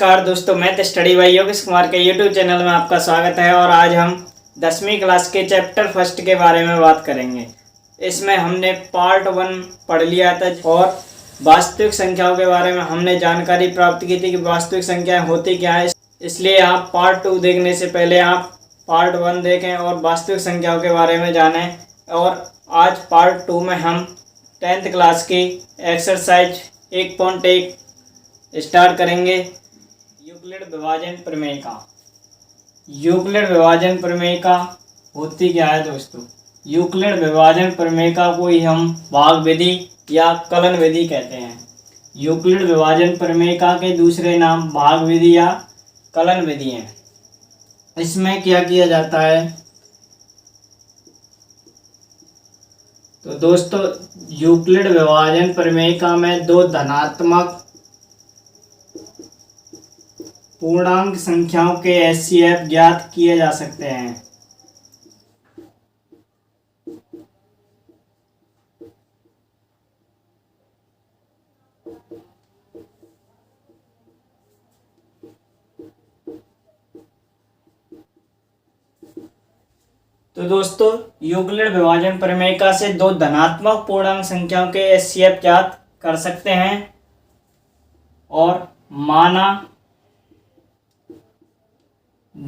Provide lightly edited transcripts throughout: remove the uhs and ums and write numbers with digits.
नमस्कार दोस्तों, मैं तो स्टडी बाई योगेश कुमार के यूट्यूब चैनल में आपका स्वागत है। और आज हम 10वीं क्लास के चैप्टर फर्स्ट के बारे में बात करेंगे। इसमें हमने पार्ट 1 पढ़ लिया था और वास्तविक संख्याओं के बारे में हमने जानकारी प्राप्त की थी कि वास्तविक संख्याएं होती क्या है। इसलिए आप पार्ट 2 देखने से पहले आप पार्ट 1 देखें और वास्तविक संख्याओं के बारे में जानें। और आज पार्ट 2 में हम 10th क्लास की एक्सरसाइज 1.1 स्टार्ट करेंगे। यूक्लिड विभाजन प्रमेयिका। यूक्लिड विभाजन प्रमेयिका होती क्या है दोस्तों? यूक्लिड विभाजन प्रमेयिका को ही हम भाग विधि या कलन विधि कहते हैं। यूक्लिड विभाजन प्रमेयिका के दूसरे नाम भाग विधि या कलन विधि हैं। इसमें क्या किया जाता है तो दोस्तों, यूक्लिड विभाजन प्रमेयिका में दो धनात्मक पूर्णांक संख्याओं के एचसीएफ ज्ञात किए जा सकते हैं। तो दोस्तों, यूक्लिड विभाजन प्रमेयिका से दो धनात्मक पूर्णांक संख्याओं के एचसीएफ ज्ञात कर सकते हैं। और माना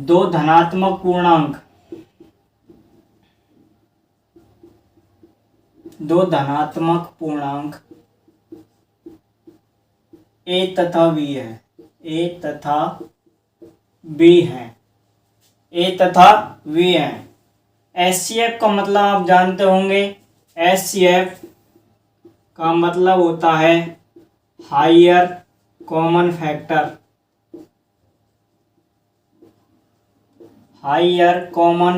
दो धनात्मक पूर्णांक ए तथा बी है। एचसीएफ का मतलब आप जानते होंगे। एचसीएफ का मतलब होता है हायर कॉमन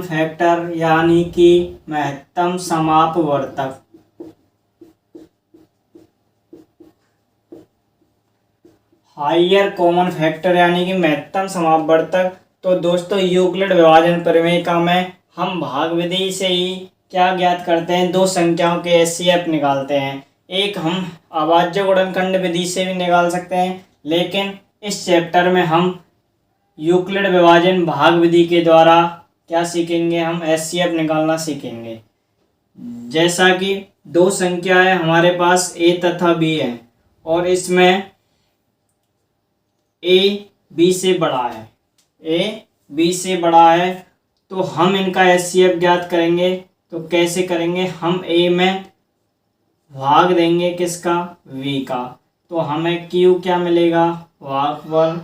फैक्टर यानी कि महत्तम समापवर्तक। हायर कॉमन फैक्टर यानी कि महत्तम समापवर्तक। तो दोस्तों, यूक्लिड विभाजन प्रमेयिका में हम भाग विधि से ही क्या ज्ञात करते हैं? दो संख्याओं के एचसीएफ निकालते हैं। एक हम अभाज्य गुणनखंड विधि से भी निकाल सकते हैं, लेकिन इस चैप्टर में हम यूक्लिड विभाजन भाग विधि के द्वारा क्या सीखेंगे? हम एचसीएफ निकालना सीखेंगे। जैसा कि दो संख्याएं हमारे पास ए तथा बी है और इसमें ए बी से बड़ा है, तो हम इनका एचसीएफ ज्ञात करेंगे। तो कैसे करेंगे? हम ए में भाग देंगे किसका? वी का। तो हमें क्यू क्या मिलेगा? भागफल।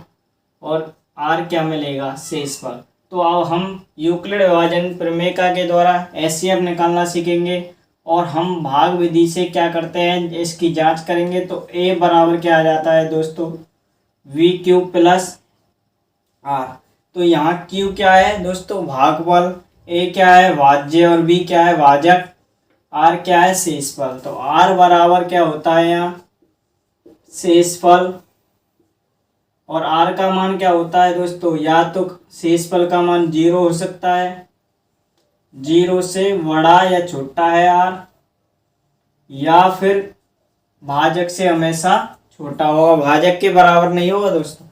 और आर क्या मिलेगा? शेषफल। तो अब हम यूक्लिड विभाजन प्रमेयिका के द्वारा एचसीएफ निकालना सीखेंगे और हम भाग विधि से क्या करते हैं, इसकी जांच करेंगे। तो ए बराबर क्या आ जाता है दोस्तों? V cube plus r. तो यहाँ क्यू क्या है दोस्तों? भागफल। ए क्या है? भाज्य। और बी क्या है? भाजक। आर क्या है? शेषफल। तो आर बराबर क्या होता है यहाँ? शेषफल। और आर का मान क्या होता है दोस्तों? या तो शेषफल का मान 0 हो सकता है, 0 से बड़ा या छोटा है आर, या फिर भाजक से हमेशा छोटा होगा, भाजक के बराबर नहीं होगा दोस्तों।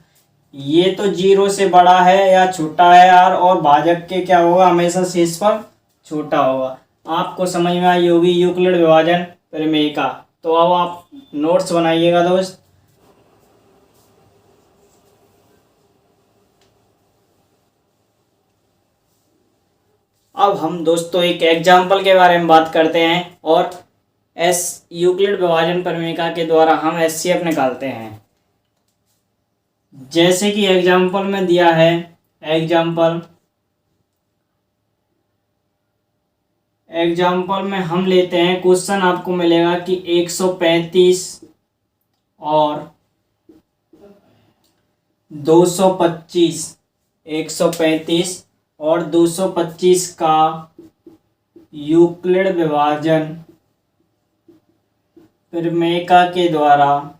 ये तो 0 से बड़ा है या छोटा है आर, और भाजक के क्या होगा? हमेशा शेषफल छोटा होगा। आपको समझ में आई होगी यूक्लिड विभाजन प्रमेयिका। तो अब आप नोट्स बनाइएगा दोस्त। अब हम दोस्तों एक एग्जाम्पल के बारे में बात करते हैं और यूक्लिड विभाजन प्रमेयिका के द्वारा हम एचसीएफ निकालते हैं। जैसे कि एग्जाम्पल में दिया है, एग्जाम्पल में हम लेते हैं, क्वेश्चन आपको मिलेगा कि 135 और 225, 135 और 225 का यूक्लिड विभाजन प्रमेयिका के द्वारा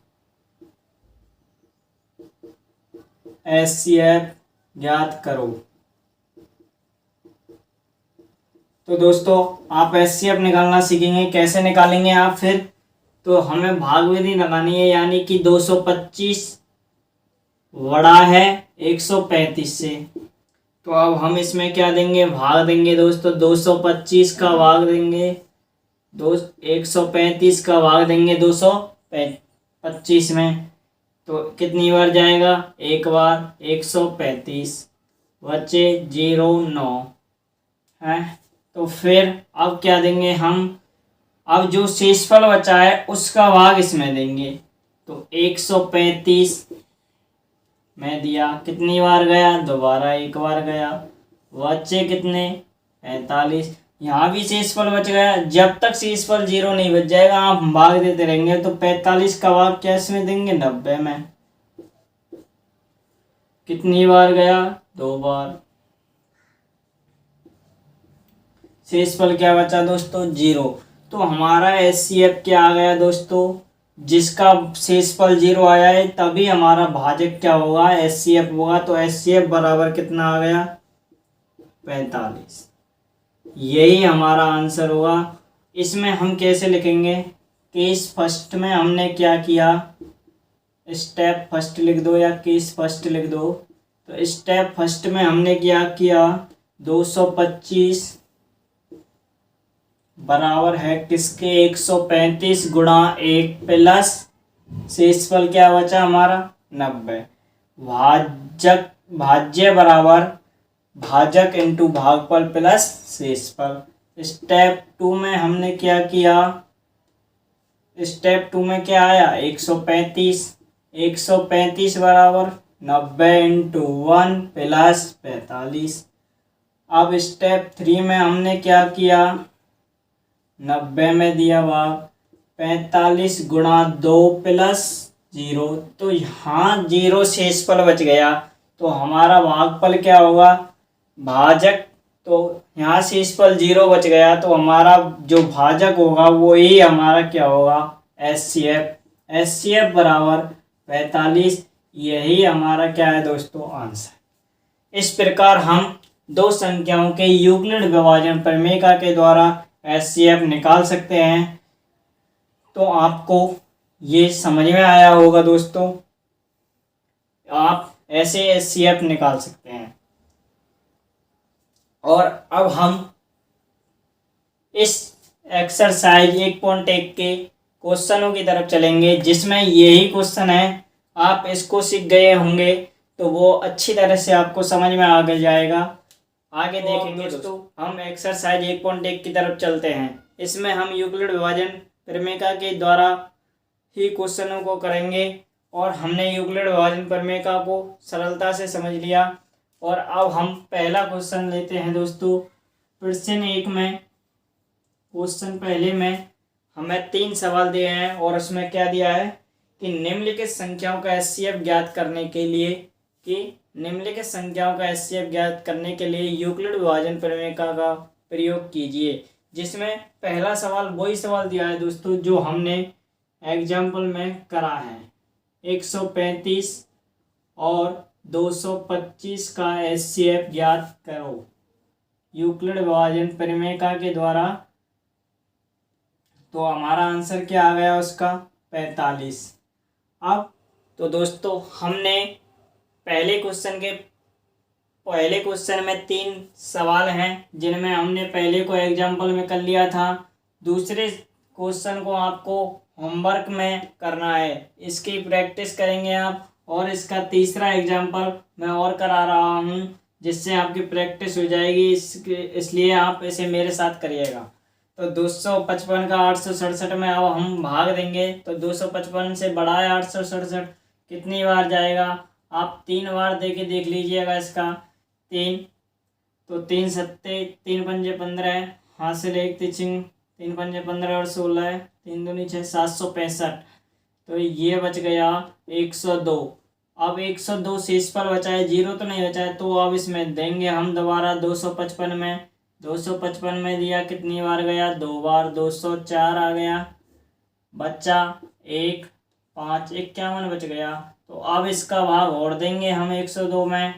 एचसीएफ ज्ञात करो। तो दोस्तों, आप एचसीएफ निकालना सीखेंगे। कैसे निकालेंगे आप फिर? तो हमें भाग विधि लगानी है, यानी कि 225 बड़ा है 135 से। तो अब हम इसमें क्या देंगे, भाग देंगे दोस्तों। 225 का भाग देंगे 135 का भाग देंगे 225 में, तो कितनी बार जाएगा, एक बार। 135 बचे 0,9 है। तो फिर अब क्या देंगे हम, अब जो शेषफल बचा है उसका भाग इसमें देंगे। तो 135 में दिया, कितनी बार गया, दोबारा एक बार गया। बचे कितने, 45। यहाँ भी शेषफल बच गया। जब तक शेषफल 0 नहीं बच जाएगा आप भाग देते रहेंगे। तो 45 का भाग क्या इसमें देंगे, 90 में। कितनी बार गया, 2 बार। शेषफल क्या बचा दोस्तों, 0। तो हमारा एचसीएफ क्या आ गया दोस्तों, जिसका शेषफल 0 आया है तभी हमारा भाजक क्या होगा, एचसीएफ होगा। तो एचसीएफ बराबर कितना आ गया, 45। यही हमारा आंसर होगा। इसमें हम कैसे लिखेंगे, केस फर्स्ट में हमने क्या किया, स्टेप फर्स्ट लिख दो या केस फर्स्ट लिख दो। तो स्टेप फर्स्ट में हमने क्या किया, 225 बराबर है किसके, 135 गुणा 1 प्लस शेषफल क्या बचा हमारा, 90। भाजक भाज्य बराबर भाजक इंटू भागफल प्लस शेषफल। स्टेप 2 में हमने क्या किया, स्टेप 2 में क्या आया, 135 बराबर 90 इंटू 1 प्लस 45। अब स्टेप 3 में हमने क्या किया, 90 में दिया भाग 45 गुणा 2 प्लस 0। तो यहाँ 0 शेषफल बच गया। तो हमारा भागफल क्या होगा, भाजक। तो यहाँ शेषफल 0 बच गया तो हमारा जो भाजक होगा वो ही हमारा क्या होगा, एचसीएफ बराबर 45। यही हमारा क्या है दोस्तों, आंसर। इस प्रकार हम दो संख्याओं के यूक्लिड विभाजन प्रमेय के द्वारा एचसीएफ निकाल सकते हैं। तो आपको ये समझ में आया होगा दोस्तों, आप ऐसे एचसीएफ निकाल सकते हैं। और अब हम इस एक्सरसाइज 1.1 के क्वेश्चनों की तरफ चलेंगे, जिसमें यही क्वेश्चन है। आप इसको सीख गए होंगे तो वो अच्छी तरह से आपको समझ में आ जाएगा। आगे देखेंगे दोस्तों, हम एक्सरसाइज 1.1 की तरफ चलते हैं। इसमें हम यूक्लिड विभाजन प्रमेय के द्वारा ही क्वेश्चनों को करेंगे। और हमने यूक्लिड विभाजन प्रमेय को सरलता से समझ लिया। और अब हम पहला क्वेश्चन लेते हैं दोस्तों। प्रश्न 1 में, क्वेश्चन पहले में हमें 3 सवाल दिए हैं और उसमें क्या दिया है कि निम्नलिखित संख्याओं का एचसीएफ ज्ञात करने के लिए यूक्लिड विभाजन प्रमेय का प्रयोग कीजिए। जिसमें पहला सवाल वही सवाल दिया है दोस्तों जो हमने एग्जाम्पल में करा है। 135 और 225 का एचसीएफ ज्ञात करो यूक्लिड विभाजन प्रमेय के द्वारा। तो हमारा आंसर क्या आ गया उसका, 45। अब तो दोस्तों हमने पहले क्वेश्चन में 3 सवाल हैं जिनमें हमने पहले को एग्जाम्पल में कर लिया था। दूसरे क्वेश्चन को आपको होमवर्क में करना है, इसकी प्रैक्टिस करेंगे आप। और इसका तीसरा एग्जाम्पल मैं और करा रहा हूँ जिससे आपकी प्रैक्टिस हो जाएगी, इसलिए आप इसे मेरे साथ करिएगा। तो 255 का 867 में अब हम भाग देंगे। तो 255 से बड़ा है 867, कितनी बार जाएगा, आप 3 बार दे के देख लीजिएगा। इसका 3, तो 3 सत्ते 3 पंजे 15, हासिल 1 तिचिंग 3 पंजे 15 और 16 है, 3 दूनी 6, 765। तो ये बच गया 102। अब 102 शेषफल बचा है, 0 तो नहीं बचा है। तो अब इसमें देंगे हम दोबारा 255 में। 255 में दिया, कितनी बार गया, 2 बार, 204 आ गया। बच्चा 1, 5, 51 बच गया। तो अब इसका भाग और देंगे हम 102 में,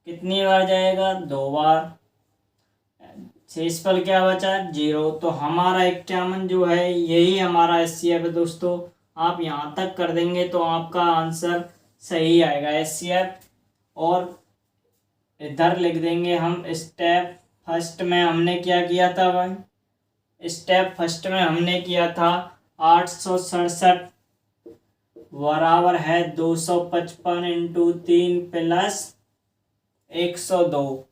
कितनी बार जाएगा, 2 बार। शेषफल क्या बचा, 0। तो हमारा 51 जो है यही हमारा एचसीएफ है दोस्तों। आप यहाँ तक कर देंगे तो आपका आंसर सही आएगा HCF। और इधर लिख देंगे हम स्टेप फर्स्ट में हमने क्या किया था भाई, स्टेप फर्स्ट में हमने किया था 867 बराबर है 255 इंटू 3 प्लस 102।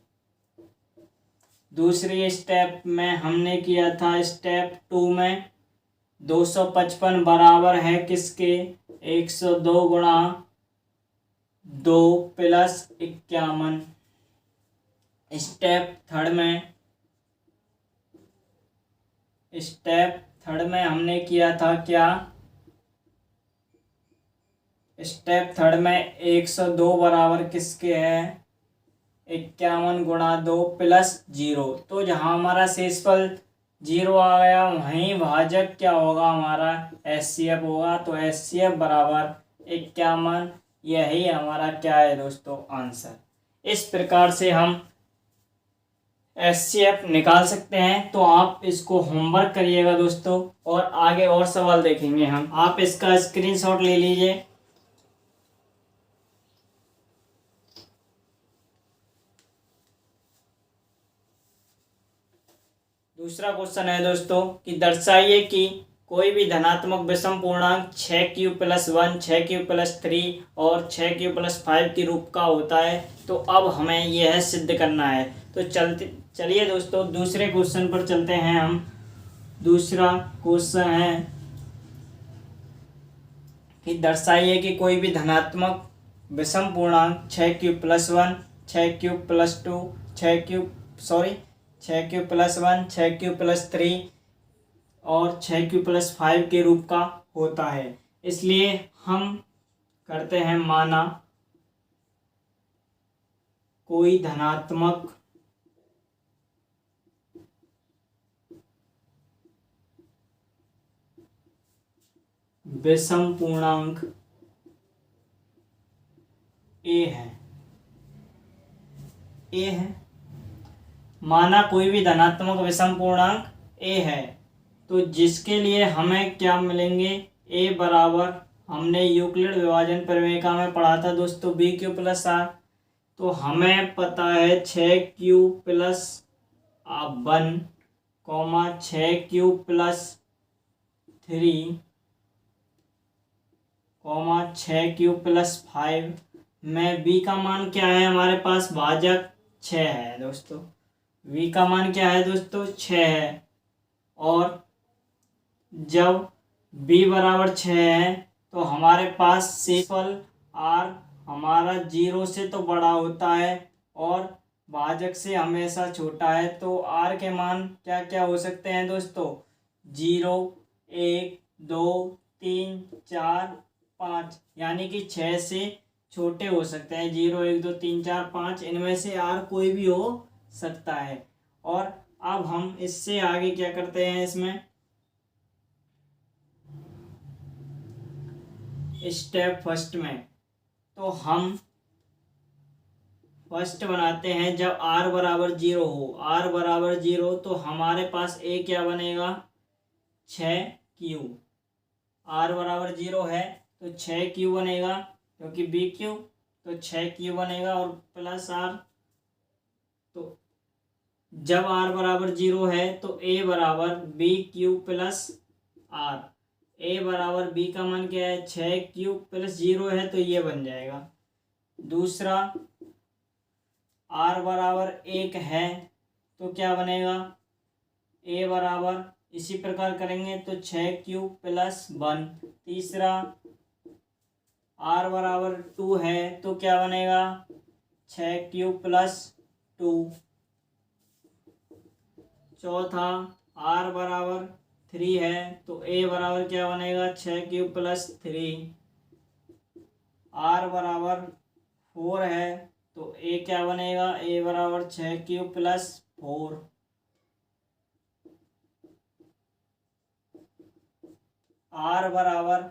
दूसरी स्टेप में हमने किया था स्टेप 2 में 255 बराबर है किसके 102 गुणा 2 प्लस 51। स्टेप थर्ड में हमने किया था क्या, स्टेप थर्ड में 102 बराबर किसके है 51 गुणा 2 प्लस 0। तो जहाँ हमारा शेषफल 0 आ गया वहीं भाजक क्या होगा हमारा HCF होगा। तो HCF बराबर 51, यही हमारा क्या है दोस्तों आंसर। इस प्रकार से हम HCF निकाल सकते हैं। तो आप इसको होमवर्क करिएगा दोस्तों, और आगे और सवाल देखेंगे हम। आप इसका स्क्रीनशॉट ले लीजिए। दूसरा क्वेश्चन है दोस्तों कि दर्शाइए कि कोई भी धनात्मक विषम पूर्णांक 6q + 1, 6q + 3 और 6q + 5 के रूप का होता है। तो अब हमें यह सिद्ध करना है। तो चलिए दोस्तों दूसरे क्वेश्चन पर चलते हैं हम। दूसरा क्वेश्चन है कि दर्शाइए कि कोई भी धनात्मक विषम पूर्णांक 6q + 1, 6q + 2, 6q + 1, 6q + 3 और 6q + 5 के रूप का होता है। इसलिए हम करते हैं माना कोई धनात्मक विषम पूर्णांक ए है। माना कोई भी धनात्मक विषम पूर्णांक ए है, तो जिसके लिए हमें क्या मिलेंगे ए बराबर, हमने यूक्लिड विभाजन प्रमेय में पढ़ा था दोस्तों BQ + R। तो हमें पता है 6q + 1, 6q + 3, 6q + 5 में b का मान क्या है हमारे पास, भाजक 6 है दोस्तों। v का मान क्या है दोस्तों 6 है। और जब b बराबर 6 है तो हमारे पास शेषफल r हमारा 0 से तो बड़ा होता है और भाजक से हमेशा छोटा है। तो r के मान क्या क्या हो सकते हैं दोस्तों, 0, 1, 2, 3, 4, 5, यानी कि 6 से छोटे हो सकते हैं। 0, 1, 2, 3, 4, 5, इनमें से r कोई भी हो सकता है। और अब हम इससे आगे क्या करते हैं, इसमें स्टेप फर्स्ट में तो हम फर्स्ट बनाते हैं जब r बराबर 0 हो। r बराबर 0 तो हमारे पास a क्या बनेगा 6q। r बराबर 0 है तो 6q बनेगा, क्योंकि BQ तो 6q बनेगा और प्लस r। तो जब r बराबर 0 है तो a बराबर BQ + r। a बराबर b का मान क्या है 6q + 0 है तो ये बन जाएगा। दूसरा r बराबर 1 है तो क्या बनेगा, a बराबर इसी प्रकार करेंगे तो 6q + 1। तीसरा r बराबर 2 है तो क्या बनेगा 6q + 2। चौथा r बराबर 3 है तो a बराबर क्या बनेगा 6q + 3। r बराबर 4 है तो a क्या बनेगा, a बराबर 6q + 4। r बराबर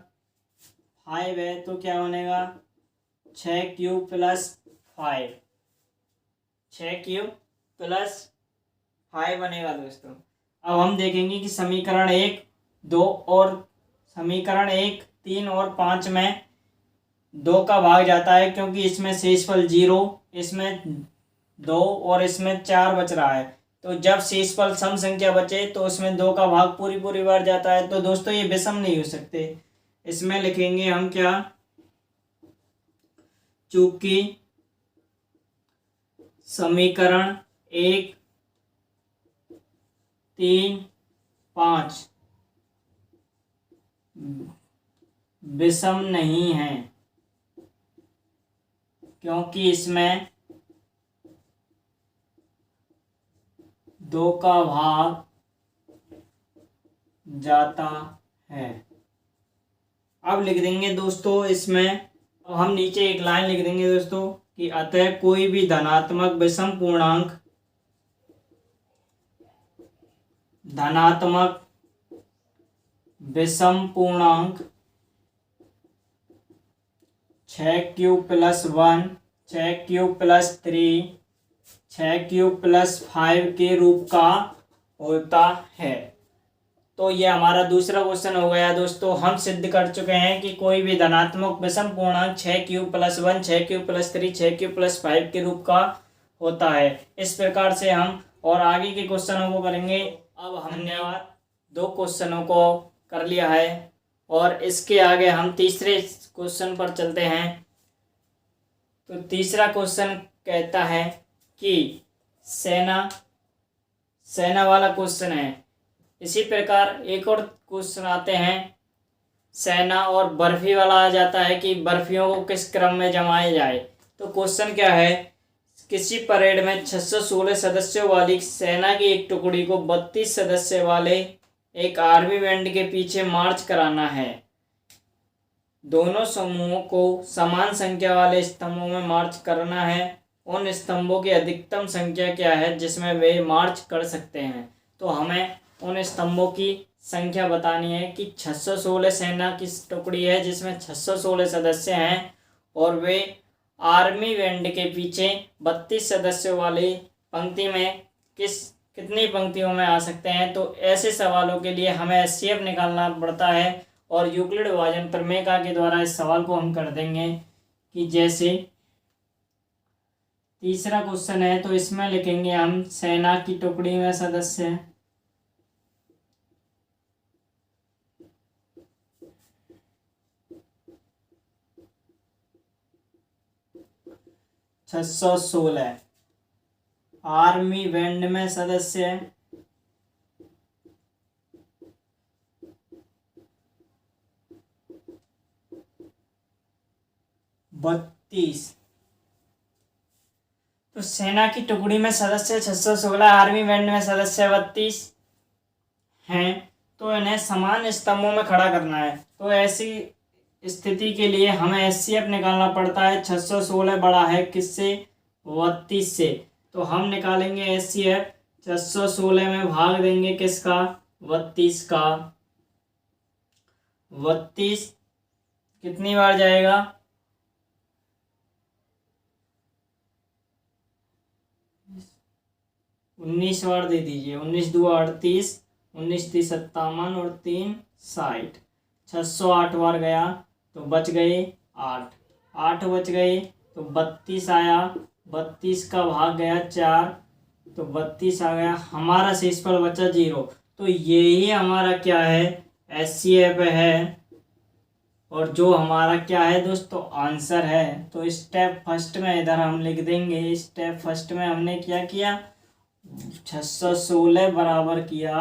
5 है तो क्या बनेगा 6q + 5। 6q + 5 बनेगा दोस्तों। अब हम देखेंगे कि समीकरण 1, 2 और समीकरण 1, 3 और 5 में 2 का भाग जाता है, क्योंकि इसमें शेषफल 0, इसमें 2 और इसमें 4 बच रहा है। तो जब शेषफल सम संख्या बचे तो उसमें 2 का भाग पूरी बार जाता है। तो दोस्तों ये विषम नहीं हो सकते। इसमें लिखेंगे हम क्या, चूंकि समीकरण 1, 3, 5 विषम नहीं है, क्योंकि इसमें 2 का भाग जाता है। अब लिख देंगे दोस्तों इसमें, अब हम नीचे एक लाइन लिख देंगे दोस्तों कि अतः कोई भी धनात्मक विषम पूर्णांक, धनात्मक विषम पूर्णांक 6q+1, 6q+3, 6q+5 के रूप का होता है। तो ये हमारा दूसरा क्वेश्चन हो गया दोस्तों। हम सिद्ध कर चुके हैं कि कोई भी धनात्मक विषम पूर्णांक 6q+1, 6q+3, 6q+5 के रूप का होता है। इस प्रकार से हम और आगे के क्वेश्चनों को करेंगे। अब हमने 2 क्वेश्चनों को कर लिया है और इसके आगे हम तीसरे क्वेश्चन पर चलते हैं। तो तीसरा क्वेश्चन कहता है कि सेना वाला क्वेश्चन है। इसी प्रकार एक और क्वेश्चन आते हैं सेना और बर्फी वाला आ जाता है कि बर्फियों को किस क्रम में जमाया जाए। तो क्वेश्चन क्या है, किसी परेड में 616 सदस्यों वाली सेना की एक टुकड़ी को 32 सदस्य वाले एक आर्मी बैंड के पीछे मार्च कराना है। दोनों समूहों को समान संख्या वाले स्तंभों में मार्च करना है। उन स्तंभों की अधिकतम संख्या क्या है जिसमें वे मार्च कर सकते हैं। तो हमें उन स्तंभों की संख्या बतानी है कि 616 सेना की टुकड़ी है जिसमें 616 सदस्य हैं और वे आर्मी बैंड के पीछे 32 सदस्यों वाली पंक्ति में कितनी पंक्तियों में आ सकते हैं। तो ऐसे सवालों के लिए हमें एचसीएफ निकालना पड़ता है और यूक्लिड विभाजन प्रमेय के द्वारा इस सवाल को हम कर देंगे। कि जैसे तीसरा क्वेश्चन है तो इसमें लिखेंगे हम सेना की टुकड़ी में सदस्य 616, आर्मी बैंड में सदस्य 32। तो सेना की टुकड़ी में सदस्य 616, आर्मी बैंड में सदस्य 32 हैं। तो इन्हें समान स्तंभों में खड़ा करना है। तो ऐसी स्थिति के लिए हमें एचसीएफ निकालना पड़ता है। 616 बड़ा है किससे, 32 से। तो हम निकालेंगे एचसीएफ, 616 में भाग देंगे किसका, 32 का। 32 कितनी बार जाएगा, 19 बार दे दीजिए। 19 2 38, 19 3 57 और 3 60। 608 बार गया तो बच गए 8 बच गए तो 32 आया। 32 का भाग गया 4 तो 32 आ गया। हमारा शेषफल बचा 0। तो यही हमारा क्या है, एचसीएफ है। और जो हमारा क्या है दोस्तों, आंसर है। तो स्टेप फर्स्ट में इधर हम लिख देंगे। स्टेप फर्स्ट में हमने क्या किया, 616 बराबर किया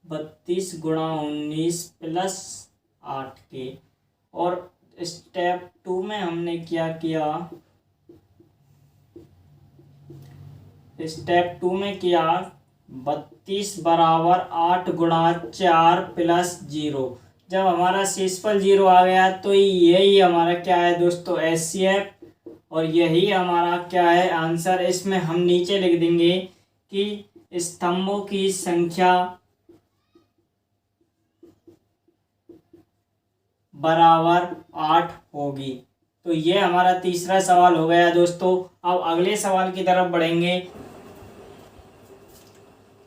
32 गुणा 19 प्लस 8 के। और स्टेप 2 में हमने क्या किया, स्टेप 2 में किया 32 बराबर 8 गुणा 4 प्लस 0। जब हमारा शेषफल 0 आ गया तो यही हमारा क्या है दोस्तों, एचसीएफ। और यही हमारा क्या है, आंसर। इसमें हम नीचे लिख देंगे कि स्तंभों की संख्या बराबर 8 होगी। तो ये हमारा तीसरा सवाल हो गया दोस्तों। अब अगले सवाल की तरफ बढ़ेंगे।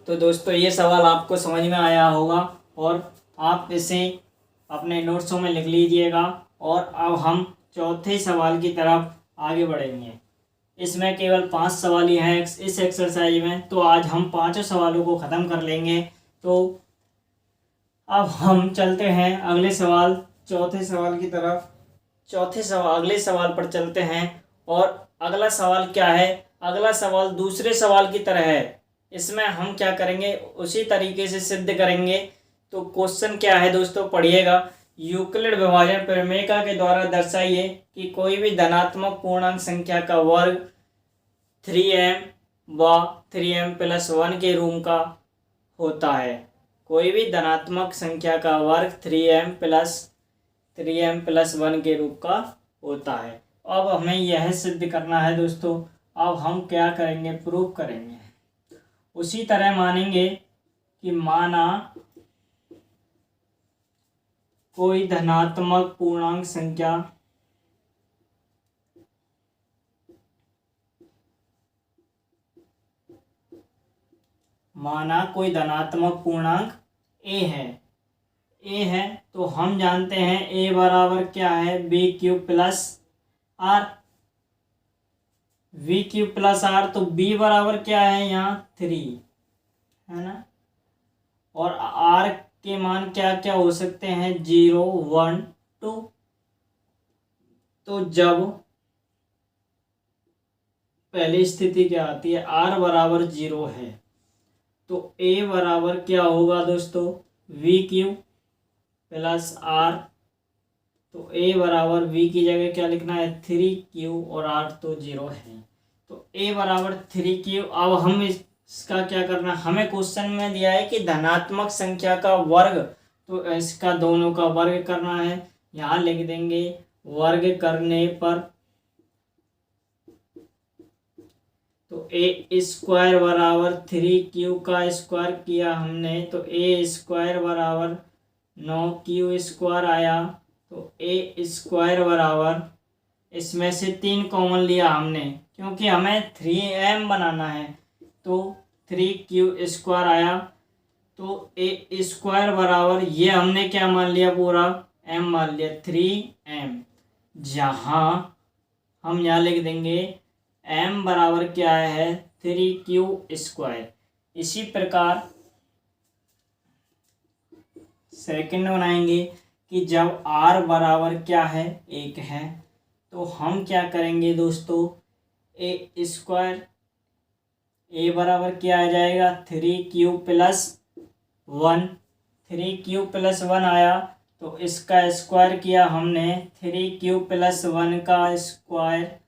तो दोस्तों ये सवाल आपको समझ में आया होगा और आप इसे अपने नोट्सों में लिख लीजिएगा। और अब हम चौथे सवाल की तरफ आगे बढ़ेंगे। इसमें केवल 5 सवाल ही हैं इस एक्सरसाइज में, तो आज हम 5 सवालों को ख़त्म कर लेंगे। तो अब हम चलते हैं अगले सवाल, चौथे सवाल की तरफ। अगले सवाल पर चलते हैं। और अगला सवाल क्या है? अगला सवाल दूसरे सवाल की तरह है। इसमें हम क्या करेंगे, उसी तरीके से सिद्ध करेंगे। तो क्वेश्चन क्या है दोस्तों, पढ़िएगा। यूक्लिड विभाजन प्रमेय के द्वारा दर्शाइए कि कोई भी धनात्मक पूर्णांक संख्या का वर्ग 3m व 3m+1 के रूप का होता है। कोई भी धनात्मक संख्या का वर्ग 3m+1 के रूप का होता है। अब हमें यह सिद्ध करना है दोस्तों। अब हम क्या करेंगे, प्रूफ करेंगे। उसी तरह मानेंगे कि माना कोई धनात्मक पूर्णांक संख्या ए है तो हम जानते हैं ए बराबर क्या है, b³ plus r. v³ plus r, तो b बराबर क्या है यहाँ 3 है ना। और r के मान क्या क्या हो सकते हैं, 0 1 2। तो जब पहली स्थिति क्या आती है, r बराबर 0 है, तो a बराबर क्या होगा दोस्तों, v³ प्लस आर। तो a बराबर v की जगह क्या लिखना है, 3q, और r तो 0 है। तो a बराबर 3q। अब हम इसका क्या करना, हमें क्वेश्चन में दिया है कि धनात्मक संख्या का वर्ग, तो इसका दोनों का वर्ग करना है। यहाँ लिख देंगे वर्ग करने पर, तो a² बराबर 3q का स्क्वायर किया हमने, तो a² बराबर 9q² आया। तो a² बराबर, इसमें से 3 कॉमन लिया हमने क्योंकि हमें 3m बनाना है, तो 3q² आया। तो a² बराबर, ये हमने क्या मान लिया, पूरा m मान लिया, 3m। जहाँ हम यहाँ लिख देंगे m बराबर क्या है, 3q²। इसी प्रकार सेकंड बनाएंगे कि जब r बराबर क्या है, 1 है, तो हम क्या करेंगे दोस्तों, a² a बराबर क्या आ जाएगा, 3q प्लस 1। 3q प्लस 1 आया, तो इसका स्क्वायर किया हमने, 3q प्लस 1 का स्क्वायर।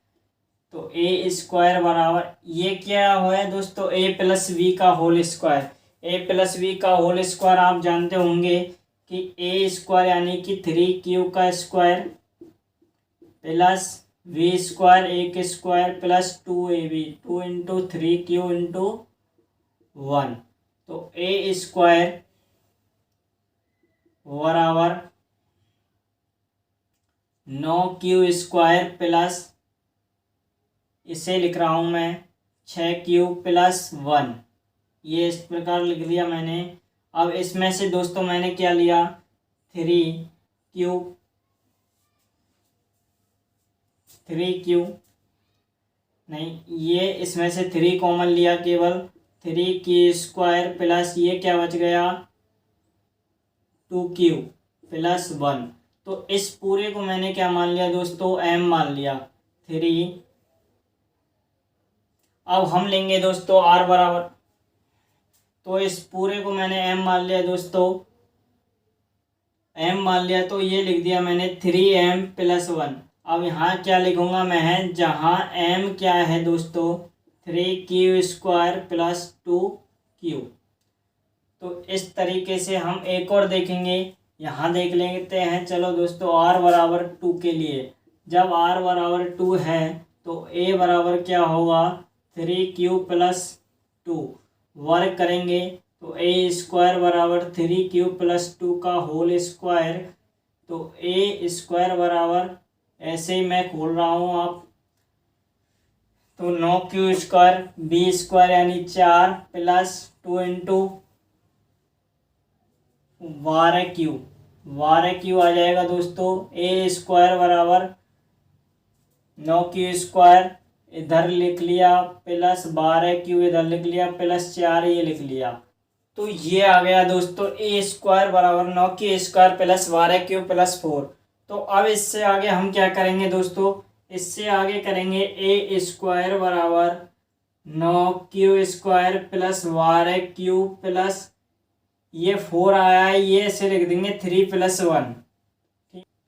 तो a² बराबर, ये क्या हुआ दोस्तों, a+b का होल स्क्वायर। a+b का होल स्क्वायर आप जानते होंगे कि a² यानी कि 3q का स्क्वायर प्लस v² एक स्क्वायर प्लस 2ab, 2 × 3q × 1। तो a² बराबर 9q² प्लस, इसे लिख रहा हूँ मैं 6q प्लस 1। ये इस प्रकार लिख दिया मैंने। अब इसमें से दोस्तों मैंने क्या लिया, 3q नहीं, ये इसमें से 3 कॉमन लिया केवल, 3q² प्लस ये क्या बच गया, 2q प्लस 1। तो इस पूरे को मैंने क्या मान लिया दोस्तों, m मान लिया, 3। अब हम लेंगे दोस्तों r बराबर, तो इस पूरे को मैंने m मान लिया दोस्तों, m मान लिया, तो ये लिख दिया मैंने 3m प्लस 1। अब यहाँ क्या लिखूंगा मैं, जहाँ m क्या है दोस्तों, 3q² प्लस 2q। तो इस तरीके से हम एक और देखेंगे, यहाँ देख लेते हैं। चलो दोस्तों, r बराबर 2 के लिए, जब r बराबर 2 है तो a बराबर क्या होगा, 3q प्लस 2। वर्क करेंगे तो a² बराबर 3q प्लस 2 का होल स्क्वायर। तो a² बराबर, ऐसे ही मैं खोल रहा हूँ आप, तो 9q² b² यानी 4 प्लस 2 × 12q आ जाएगा दोस्तों। a² बराबर 9 क्यू स्क्वायर इधर लिख लिया प्लस 12 क्यू इधर लिख लिया प्लस 4 ये लिख लिया। तो ये आ गया दोस्तों A² बराबर 9 Q square plus 12 Q plus 4। तो अब इससे आगे हम क्या करेंगे दोस्तों, इससे आगे करेंगे A² बराबर 9 Q square plus 12 Q plus ये 4 आया है, ये ऐसे लिख देंगे 3 प्लस 1।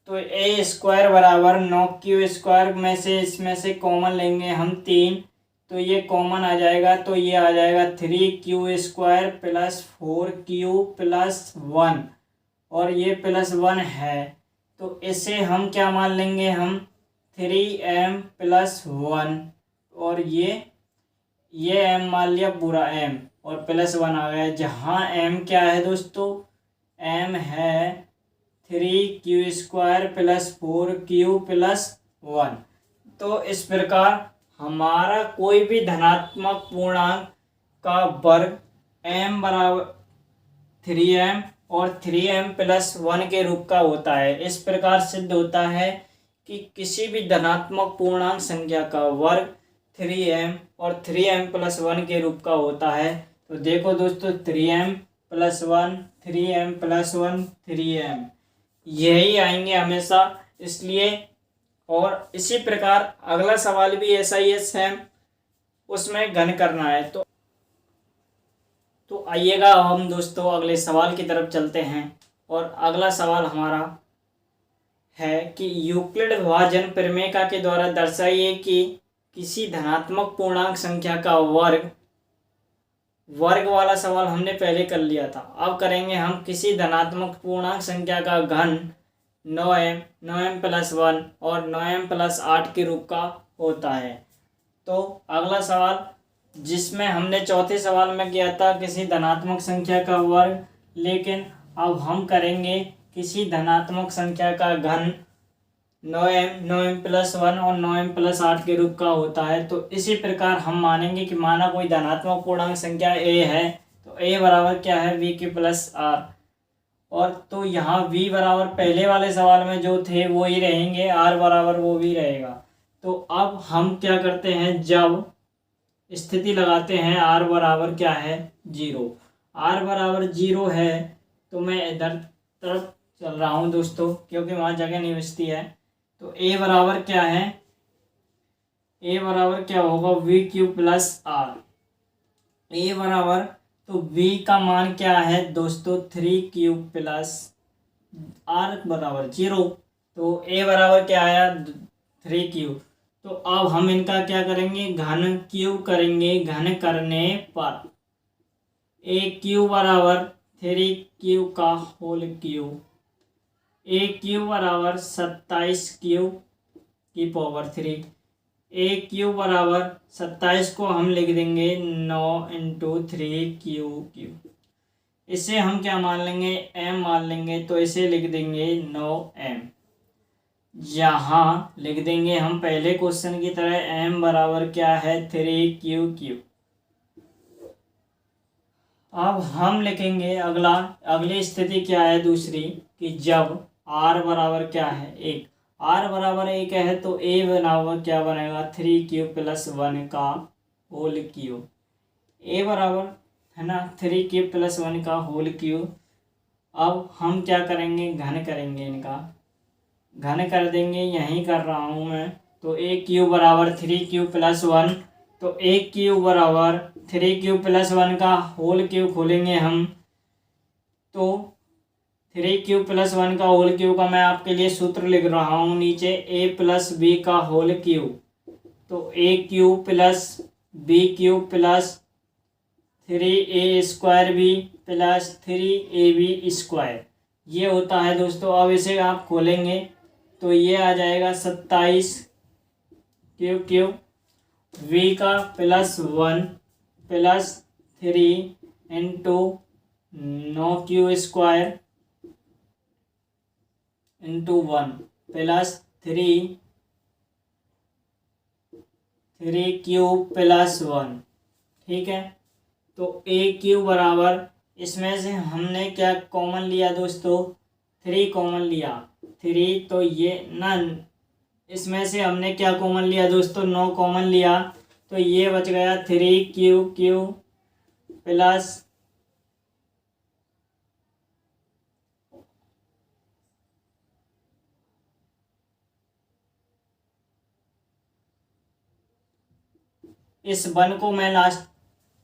तो A² बराबर 9 क्यू स्क्वायर में से इसमें से कॉमन लेंगे हम 3, तो ये कॉमन आ जाएगा, तो ये आ जाएगा 3 Q square plus 4 Q plus 1 और ये प्लस 1 है। तो इसे हम क्या मान लेंगे, हम 3m प्लस 1 और ये m मान लिया पूरा m और प्लस 1 आ गया, जहाँ m क्या है दोस्तों, m है 3 Q square plus 4 Q plus 1। तो इस प्रकार हमारा कोई भी धनात्मक पूर्णांक का वर्ग m बराबर 3m और 3m प्लस 1 के रूप का होता है। इस प्रकार सिद्ध होता है कि किसी भी धनात्मक पूर्णांक संख्या का वर्ग 3m और 3m प्लस 1 के रूप का होता है। तो देखो दोस्तों 3m plus 1 3m plus 1 3m यही आएंगे हमेशा, इसलिए। और इसी प्रकार अगला सवाल भी ऐसा ही है सेम, उसमें घन करना है। तो आइएगा हम दोस्तों अगले सवाल की तरफ चलते हैं। और अगला सवाल हमारा है कि यूक्लिड विभाजन प्रमेय के द्वारा दर्शाइए कि किसी धनात्मक पूर्णांक संख्या का वर्ग वाला सवाल हमने पहले कर लिया था। अब करेंगे हम किसी धनात्मक पूर्णांक संख्या का घन 9m प्लस 1 और 9m प्लस 8 के रूप का होता है। तो अगला सवाल जिसमें हमने चौथे सवाल में किया था किसी धनात्मक संख्या का वर्ग, लेकिन अब हम करेंगे किसी धनात्मक संख्या का घन 9m प्लस 1 और 9m प्लस 8 के रूप का होता है। तो इसी प्रकार हम मानेंगे कि माना कोई धनात्मक पूर्णांक संख्या a है, तो a बराबर क्या है v के प्लस r। और तो यहाँ v बराबर पहले वाले सवाल में जो थे वो ही रहेंगे, r बराबर वो भी रहेगा। तो अब हम क्या करते हैं, जब स्थिति लगाते हैं r बराबर क्या है 0, r बराबर 0 है तो मैं इधर तरफ चल रहा हूँ दोस्तों क्योंकि वहाँ जगह नहीं बचती है। तो a बराबर क्या है, a बराबर क्या होगा v Q plus r। a बराबर तो v का मान क्या है दोस्तों 3 प्लस r बराबर 0। तो a बराबर क्या आया 3। तो अब हम इनका क्या करेंगे, घन क्यू करेंगे। घन करने पर a³ बराबर 3 का होल क्यू, a³ बराबर 27 की पावर 3। a³ बराबर 27 को हम लिख देंगे 9 इंटू 3 इसे हम क्या मान लेंगे m मान लेंगे, तो इसे लिख देंगे 9m। यहाँ लिख देंगे हम पहले क्वेश्चन की तरह m बराबर क्या है 3 अब हम लिखेंगे अगली स्थिति क्या है दूसरी, कि जब r बराबर क्या है 1, r बराबर 1 है तो a बराबर क्या बनेगा 3 प्लस 1 का होल क्यू। a बराबर है ना 3 प्लस 1 का होल क्यू। अब हम क्या करेंगे, घन करेंगे, इनका घन कर देंगे, यहीं कर रहा हूँ मैं। तो a³ बराबर 3 प्लस 1, तो a³ बराबर 3 प्लस 1 का होल क्यू खोलेंगे हम। तो 3 प्लस 1 का होल क्यू का मैं आपके लिए सूत्र लिख रहा हूँ नीचे, a प्लस b का होल क्यू। तो a³ plus b³ plus 3a² plus 3ab², ये होता है दोस्तों। अब इसे आप खोलेंगे तो ये आ जाएगा 27 क्यू v का plus 1 plus 3 into 9 into 1 plus 3 plus 1। ठीक है, तो a³ बराबर इसमें से हमने क्या कॉमन लिया दोस्तों 3 कॉमन लिया 3, तो ये ना इसमें से हमने क्या कॉमन लिया दोस्तों, 9 कॉमन लिया, तो ये बच गया 3 प्लस इस 1 को मैं लास्ट,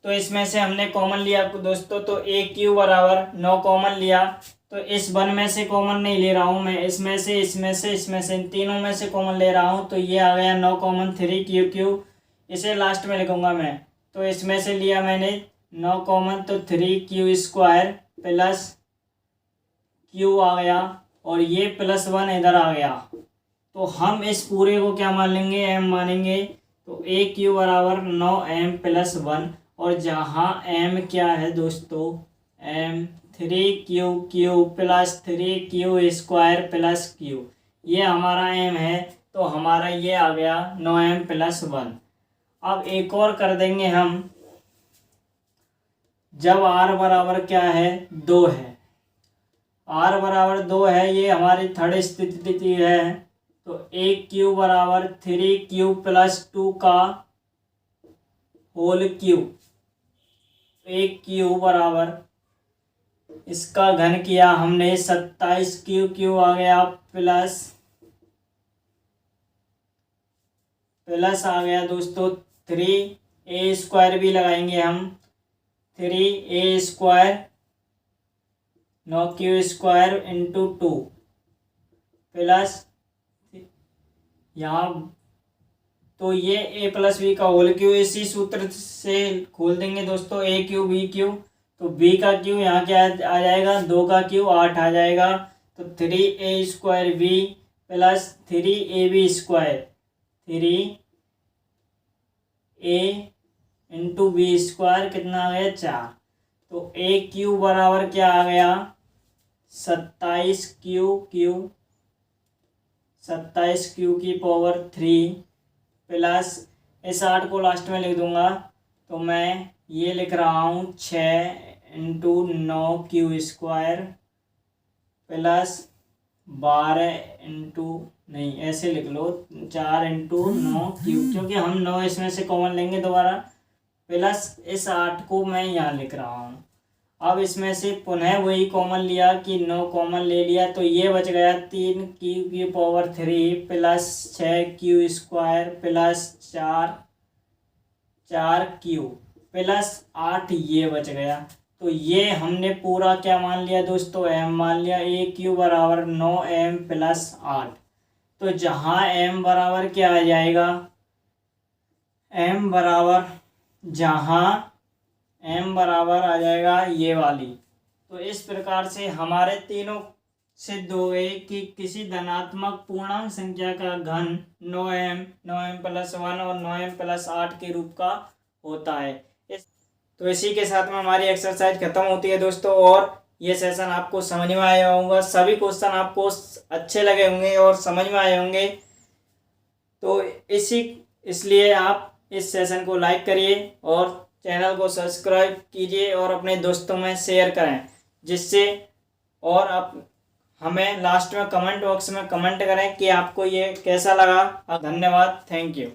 तो इसमें से हमने कॉमन लिया दोस्तों, तो AQ बराबर 9 कॉमन लिया, तो इस 1 में से कॉमन नहीं ले रहा हूँ मैं, इसमें से इन तीनों में से कॉमन ले रहा हूँ, तो ये आ गया 9 कॉमन 3QQ। इसे लास्ट में लिखूंगा मैं, तो इसमें से लिया मैंने 9 कॉमन, तो 3Q² प्लस Q आ गया, और ये +1 इधर आ गया, तो हम इस पूरे को क्या मान लेंगे, m मानेंगे, तो AQ बराबर 9m + 1, और जहाँ m क्या है दोस्तों, m 3QQ plus 3Q² plus Q, ये हमारा m है, तो हमारा ये आ गया 9m + 1। अब एक और कर देंगे हम, जब r बराबर क्या है, 2 है, r बराबर 2 है, ये हमारी थर्ड स्थिति है, तो AQ बराबर 3Q + 2 का होल क्यूब, AQ बराबर इसका घन किया हमने 27Q आ गया, प्लस आ गया दोस्तों 3A² भी लगाएंगे हम, 3A² 9Q² इंटू 2 प्लस यहाँ, तो ये A + B का होल क्यू, इसी सूत्र से खोल देंगे दोस्तों, AQ BQ, तो B का Q यहाँ क्या आ जाएगा, 2 का Q 8 आ जाएगा, तो 3A² B plus 3AB², 3A into B² कितना आ गया, 4, तो AQ बराबर क्या आ गया, 27Q की पावर 3 प्लस इस 8 को लास्ट में लिख दूंगा, तो मैं ये लिख रहा हूँ 6 इंटू 9Q² प्लस 12 इंटू, नहीं ऐसे लिख लो, 4 इंटू 9Q, क्योंकि हम 9 इसमें से कॉमन लेंगे दोबारा, प्लस इस 8 को मैं यहाँ लिख रहा हूँ। अब इसमें से पुनः वही कॉमन लिया कि 9 कॉमन ले लिया, तो ये बच गया 3Q की power 3 plus 6Q² plus 4Q plus 8, ये बच गया, तो ये हमने पूरा क्या मान लिया दोस्तों, m मान लिया। AQ बराबर 9m + 8, तो जहाँ m बराबर क्या आ जाएगा, m बराबर आ जाएगा ये वाली, तो इस प्रकार से हमारे तीनों सिद्ध हो गए कि किसी धनात्मक पूर्णांक संख्या का घन 9m + 1 और 9m + 8 के रूप का होता है। तो इसी के साथ में हमारी एक्सरसाइज खत्म होती है दोस्तों, और ये सेशन आपको समझ में आया होगा, सभी क्वेश्चन आपको अच्छे लगे होंगे और समझ में आए होंगे, तो इसलिए आप इस सेशन को लाइक करिए और चैनल को सब्सक्राइब कीजिए और अपने दोस्तों में शेयर करें, जिससे, और आप हमें लास्ट में कमेंट बॉक्स में कमेंट करें कि आपको ये कैसा लगा। धन्यवाद, थैंक यू।